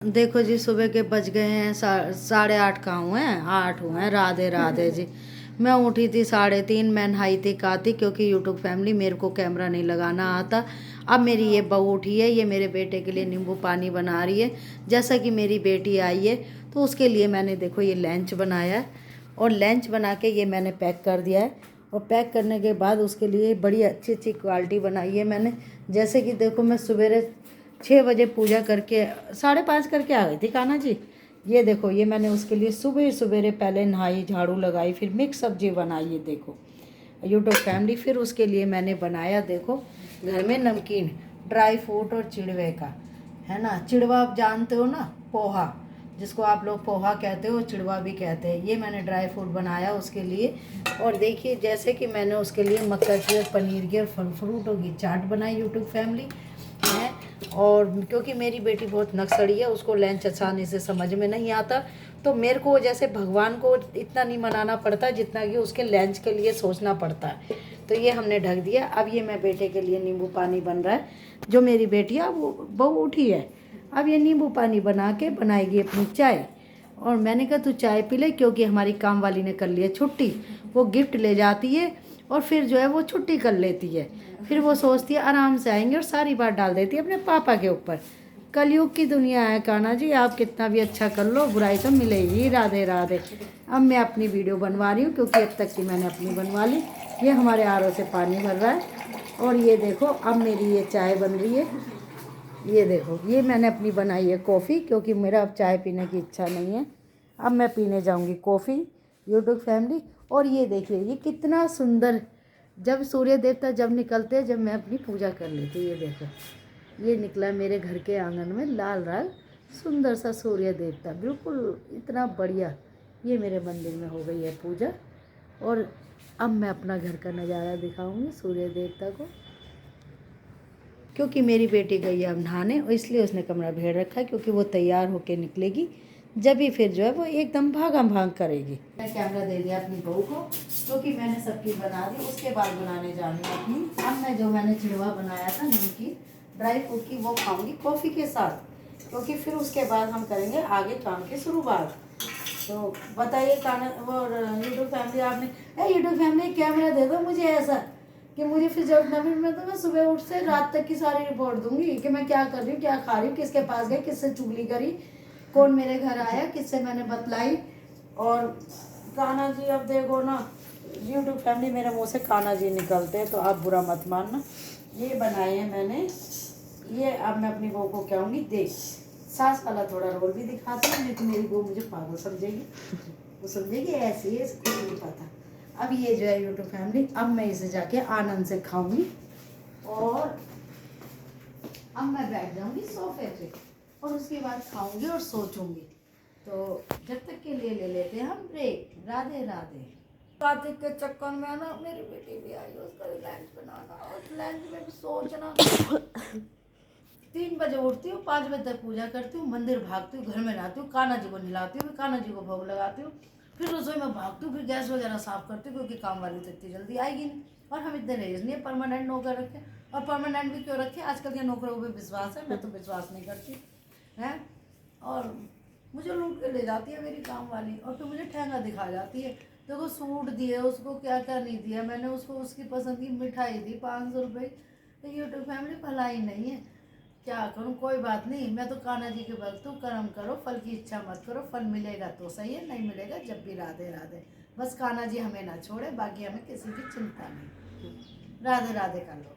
देखो जी, सुबह के बज गए हैं 8:30 कहाँ हुए हैं, 8 हुए हैं। राधे राधे जी। मैं उठी थी 3:30, मैं नहाई थी काती, क्योंकि यूट्यूब फैमिली मेरे को कैमरा नहीं लगाना आता। अब मेरी ये बहू उठी है, ये मेरे बेटे के लिए नींबू पानी बना रही है। जैसा कि मेरी बेटी आई है तो उसके लिए मैंने देखो ये लंच बनाया है, और लंच बना के ये मैंने पैक कर दिया है। और पैक करने के बाद उसके लिए बड़ी अच्छी अच्छी क्वालिटी बनाई है मैंने। जैसे कि देखो, मैं सवेरे 6 बजे पूजा करके 5:30 करके आ गई थी कान्हा जी। ये देखो, ये मैंने उसके लिए सुबह सवेरे पहले नहाई, झाड़ू लगाई, फिर मिक्स सब्जी बनाई। ये देखो यूट्यूब फैमिली। फिर उसके लिए मैंने बनाया देखो घर में नमकीन, ड्राई फ्रूट और चिड़वे का, है ना। चिड़वा आप जानते हो ना, पोहा, जिसको आप लोग पोहा कहते हो, चिड़वा भी कहते हैं। ये मैंने ड्राई फ्रूट बनाया उसके लिए। और देखिए, जैसे कि मैंने उसके लिए मक्का की और पनीर की और फल फ्रूटों की चाट बनाई यूट्यूब फैमिली है। और क्योंकि मेरी बेटी बहुत नक्सड़ी है, उसको लंच आसानी से समझ में नहीं आता, तो मेरे को जैसे भगवान को इतना नहीं मनाना पड़ता जितना कि उसके लंच के लिए सोचना पड़ता है। तो ये हमने ढक दिया। अब ये मैं बेटे के लिए नींबू पानी बन रहा है। जो मेरी बेटी है वो बहू उठी है, अब ये नींबू पानी बना के बनाएगी अपनी चाय। और मैंने कहा तू चाय पी ले, क्योंकि हमारी काम वाली ने कर लिया छुट्टी। वो गिफ्ट ले जाती है और फिर जो है वो छुट्टी कर लेती है। फिर वो सोचती है आराम से आएंगे, और सारी बात डाल देती है अपने पापा के ऊपर। कलयुग की दुनिया है कान्हा जी, आप कितना भी अच्छा कर लो, बुराई तो मिलेगी। राधे राधे। अब मैं अपनी वीडियो बनवा रही हूँ, क्योंकि अब तक की मैंने अपनी बनवा ली। ये हमारे आरओ से पानी भर रहा है। और ये देखो, अब मेरी ये चाय बन रही है। ये देखो, ये मैंने अपनी बनाई है कॉफ़ी, क्योंकि मेरा अब चाय पीने की इच्छा नहीं है। अब मैं पीने जाऊंगी कॉफ़ी यूट्यूब फैमिली। और ये देखिए, ये कितना सुंदर, जब सूर्य देवता जब निकलते हैं, जब मैं अपनी पूजा कर लेती हूँ। ये देखो, ये निकला मेरे घर के आंगन में लाल लाल सुंदर सा सूर्य देवता, बिल्कुल इतना बढ़िया। ये मेरे मंदिर में हो गई है पूजा। और अब मैं अपना घर का नज़ारा दिखाऊंगी सूर्य देवता को, क्योंकि मेरी बेटी गई है अब नहाने, और इसलिए उसने कमरा भेड़ रखा है, क्योंकि वो तैयार होके निकलेगी जब भी फिर जो है वो एकदम भागम भाग करेगी। मैं कैमरा दे दिया अपनी बहू को, क्योंकि मैंने सबकी बना दी, उसके बाद बनाने जानी है अपनी। अब मैं जो मैंने चिड़वा बनाया था नमकीन ड्राई फ्रूट की, वो खाऊंगी कॉफ़ी के साथ, क्योंकि फिर उसके बाद हम करेंगे आगे काम की शुरुआत। तो बताइए काना वो यूट्यूब फैमिली, आपने यूट्यूब फैमिली कैमरा दे दो मुझे ऐसा कि मुझे फिर जरूरत ना मिले। मैं तो मैं सुबह उठ से रात तक की सारी रिपोर्ट दूंगी कि मैं क्या कर रही हूँ, क्या खा रही हूँ, किसके पास गई, किससे चुगली करी, कौन मेरे घर आया, किससे मैंने बतलाई। और कान्हा जी, अब देखो ना यूट्यूब फैमिली, मेरे मुंह से कान्हा जी निकलते हैं, तो आप बुरा मत मानना। ये बनाए हैं मैंने, ये अब मैं अपनी बहू को कहूँगी देख, सास वाला थोड़ा रोल भी दिखाती हूँ, नहीं तो मेरी बहू मुझे पागल समझेगी। वो समझेगी ऐसी है, इसको नहीं पता। अब ये जो है यूट्यूब फैमिली, अब मैं इसे जाके आनंद से खाऊंगी। और अब मैं बैठ जाऊंगी सोफे पे, और उसके बाद खाऊंगी और सोचूंगी। तो जब तक के लिए ले लेते हैं हम ब्रेक। राधे राधे। कार्तिक के चक्कर में ना मेरी बेटी भी आई, उसका लंच बनाना, और लंच में भी सोचना। 3 बजे उठती हूँ, 5 बजे तक पूजा करती हूँ, मंदिर भागती हूँ, घर में लाती हूँ, कान्हा जी को नहलाती हूँ, कान्हा जी को भोग लगाती हूँ, फिर रसोई में भागती हूँ, फिर गैस वगैरह साफ करती हूँ, क्योंकि काम वाली तो इतनी जल्दी आएगी नहीं। और हम इतने रेज नहीं है परमानेंट नौकर रखे। और परमानेंट भी क्यों रखे, आजकल के नौकरों पर विश्वास है, मैं तो विश्वास नहीं करती है। और मुझे लूट के ले जाती है मेरी काम वाली, और फिर मुझे ठेंगा दिखा जाती है। देखो सूट दिए उसको, क्या क्या नहीं दिया मैंने उसको, उसकी पसंद की मिठाई दी 500 रुपये। तो यूट्यूब फैमिली भलाई नहीं है, क्या करूँ, कोई बात नहीं। मैं तो कान्हा जी के भक्त हूँ, कर्म करो, फल की इच्छा मत करो, फल मिलेगा तो सही है, नहीं मिलेगा जब भी। राधे राधे। बस कान्हा जी हमें ना छोड़े, बाकी हमें किसी की चिंता नहीं। राधे राधे कर लो।